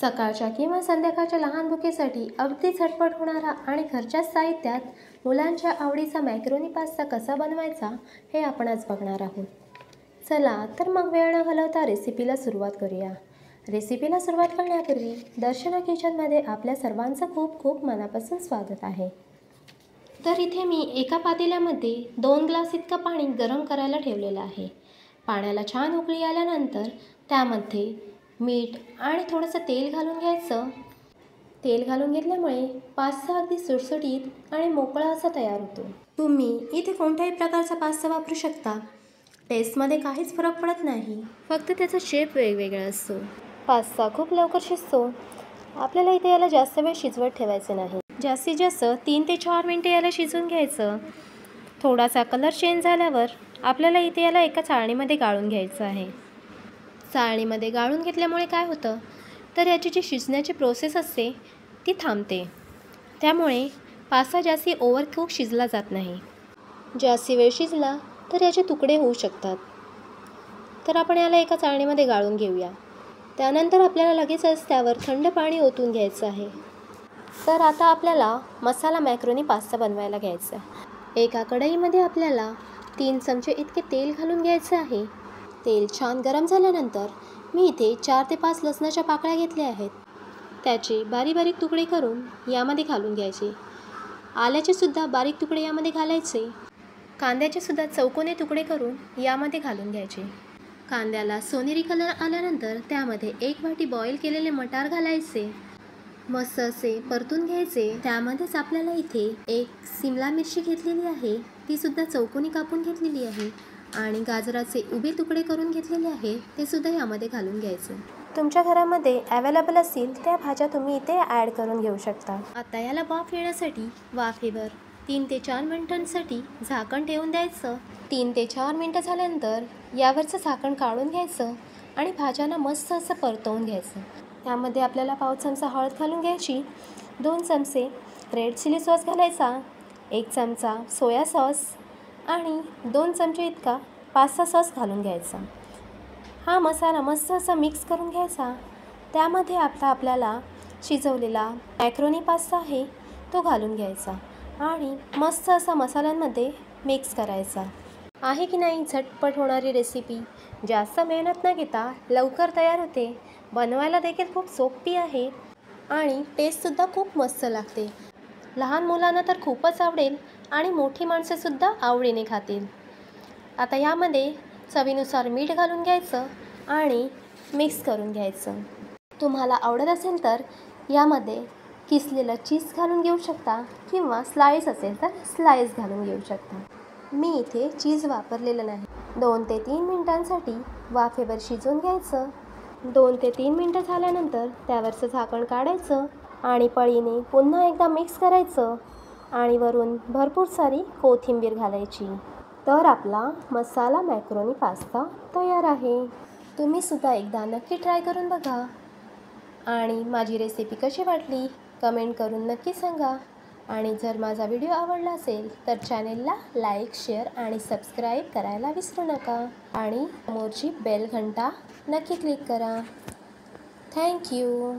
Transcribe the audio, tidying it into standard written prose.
सकाळच्या किंवा संध्याकाळच्या लहान भुकेसाठी अगदी झटपट होणारा आणि घरच्या साहित्यात मुलांच्या आवडीचा मॅक्रोनी पास्ता कसा बनवायचा हे आपण आज बघणार आहोत। चला तर मग वेळ न घालवता रेसिपीला सुरुवात करूया। रेसिपीला सुरुवात करण्यापूर्वी दर्शना किचनमध्ये आपल्या सर्वांचं खूप खूप मनापासून स्वागत आहे। तर इथे मी एका पातेल्यामध्ये 2 ग्लास इतका पाणी गरम करायला ठेवलेलं आहे। पाण्याला छान उकळी आल्यानंतर त्यामध्ये मीठ आणि थोडंसं तेल घालून घ्यायचं। तेल घालून घेतल्यामुळे पास्ता अगदी सुटसुटीत आणि मोकळा असा तयार होतो। तुम्ही इथे कोणत्याही प्रकारचा पास्ता वापरू शकता। टेस्टमध्ये काहीच फरक पडत नाही, फक्त त्याचा शेप वेगवेगळा असतो। पास्ता खूप लवकर शिजतो। आपल्याला इथे याला जास्त वेळ शिजवत ठेवायचे नाही। जास्तीत जास्त 3 ते 4 मिनिटे याला शिजवून घ्यायचं। थोडासा कलर चेंज झाल्यावर आपल्याला इथे याला एका चाळणीमध्ये गाळून घ्यायचं आहे। चाळणीमध्ये गाळून घेतल्यामुळे काय होतं तर याची जी शिजण्याची प्रोसेस असते ती थांबते। त्यामुळे पास्ता जास्ती ओव्हरकुक शिजला जात नाही। जास्ती वेळ शिजला तर याचे तुकडे होऊ शकतात। तर आपण याला एका चाळणीमध्ये गाळून घेऊया। त्यानंतर आपल्याला लगेचच त्यावर थंड पाणी ओतून घ्यायचं आहे। तर आता आपल्याला मसाला मॅक्रोनी पास्ता बनवायला घ्यायचा आहे। एका कढईमध्ये आपल्याला 3 चमचे इतके तेल घालून घ्यायचे आहे। तेल छान गरम झाल्यानंतर मी इथे 4 ते 5 लसणाच्या पाकळ्या घेतल्या आहेत। त्याचे बारीक बारीक तुकडे करून यामध्ये घालून घ्यायचे। आल्याचे सुद्धा बारीक तुकडे यामध्ये घालायचे। कांद्याचे सुद्धा चौकोनी तुकडे करून यामध्ये घालून घ्यायचे। कांद्याला सोनेरी कलर आल्यानंतर त्यामध्ये 1 वाटी बॉईल केलेले मटार घालायचे। मस्त असे परतून घ्यायचे। त्यामध्येच आपल्याला इथे 1 शिमला मिरची घेतलेली आहे, ती सुद्धा चौकोनी कापून घेतलेली आहे आणि गाजराचे उभे तुकडे करून घेतलेले आहे, ते सुद्धा यामध्ये घालून घ्यायचे। तुमच्या घरामध्ये अवेलेबल असतील त्या भाज्या तुम्ही इथे ॲड करून घेऊ शकता। आता याला वाफ येण्यासाठी वाफेवर 3 ते 4 मिनिटांसाठी झाकण ठेवून द्यायचं। 3 ते 4 मिनिटं झाल्यानंतर यावरचं झाकण काढून घ्यायचं आणि भाज्यांना मस्त असं परतवून घ्यायचं। त्यामध्ये आपल्याला पाव चमचा हळद घालून घ्यायची, 2 चमचे रेड चिली सॉस घालायचा, 1 चमचा सोया सॉस आणि 2 चमचे इतका पास्ता सॉस घालून घ्यायचा। हा मसाला मस्त असा मिक्स करून घ्यायचा। त्यामध्ये आता आपल्याला शिजवलेला मॅक्रोनी पास्ता आहे तो घालून घ्यायचा आणि मस्त असा मसाल्यांमध्ये मिक्स करायचा। आहे की नाही झटपट होणारी रेसिपी। जास्त मेहनत न घेता लवकर तयार होते। बनवायला देखील खूप सोपी आहे आणि टेस्टसुद्धा खूप मस्त लागते। लहान मुलांना तर खूपच आवडेल आणि मोठी माणसेसुद्धा आवडीने खातील। आता यामध्ये चवीनुसार मीठ घालून घ्यायचं आणि मिक्स करून घ्यायचं। तुम्हाला आवडत असेल तर यामध्ये किसलेलं चीज घालून घेऊ शकता किंवा स्लाईस असेल तर स्लाईस घालून घेऊ शकता। मी इथे चीज वापरलेलं नाही। 2 ते 3 मिनिटांसाठी वाफेवर शिजवून घ्यायचं। 2 ते 3 मिनिटं झाल्यानंतर त्यावरचं झाकण काढायचं आणि पळीने पुन्हा एकदा मिक्स करायचं आणि वरून भरपूर सारी कोथिंबीर घालायची। तर आपला मसाला मॅक्रोनी पास्ता तयार आहे। तुम्ही सुद्धा एकदा नक्की ट्राय करून बघा आणि माझी रेसिपी कशी वाटली कमेंट करून नक्की सांगा। आणि जर माझा व्हिडिओ आवडला असेल तर चॅनेलला लाईक, शेअर आणि सबस्क्राईब करायला विसरू नका आणि समोरची बेल घंटा नक्की क्लिक करा। थँक्यू।